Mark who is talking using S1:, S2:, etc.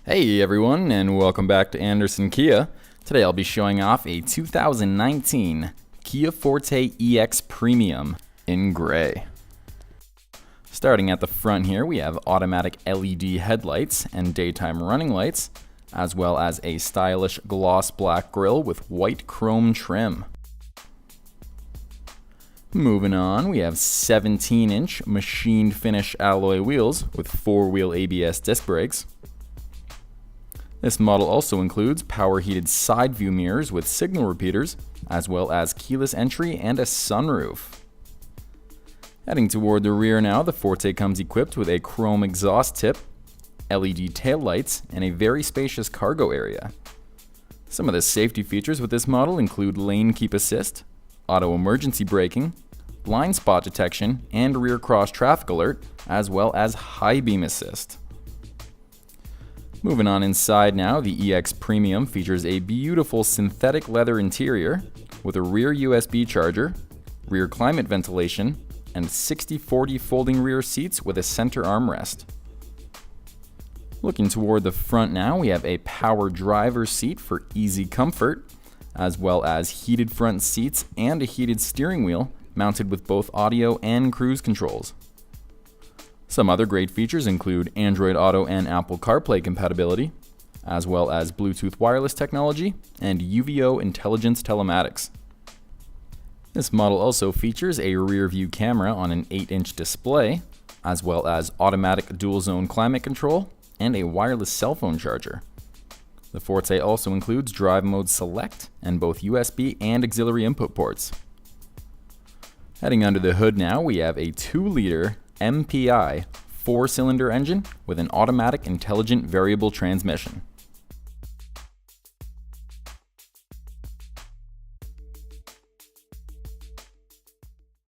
S1: Hey everyone, and welcome back to Anderson Kia. Today I'll be showing off a 2019 Kia Forte EX Premium in gray. Starting at the front here, we have automatic LED headlights and daytime running lights, as well as a stylish gloss black grille with white chrome trim. Moving on, we have 17-inch machined finish alloy wheels with 4-wheel ABS disc brakes. This model also includes power heated side view mirrors with signal repeaters, as well as keyless entry and a sunroof. Heading toward the rear now, the Forte comes equipped with a chrome exhaust tip, LED taillights, and a very spacious cargo area. Some of the safety features with this model include lane keep assist, auto emergency braking, blind spot detection, and rear cross traffic alert, as well as high beam assist. Moving on inside now, the EX Premium features a beautiful synthetic leather interior with a rear USB charger, rear climate ventilation, and 60/40 folding rear seats with a center armrest. Looking toward the front now, we have a power driver's seat for easy comfort, as well as heated front seats and a heated steering wheel mounted with both audio and cruise controls. Some other great features include Android Auto and Apple CarPlay compatibility, as well as Bluetooth wireless technology and UVO intelligence telematics. This model also features a rear view camera on an 8-inch display, as well as automatic dual zone climate control and a wireless cell phone charger. The Forte also includes Drive Mode Select and both USB and auxiliary input ports. Heading under the hood now, we have a 2-liter MPI 4-cylinder engine with an automatic intelligent variable transmission.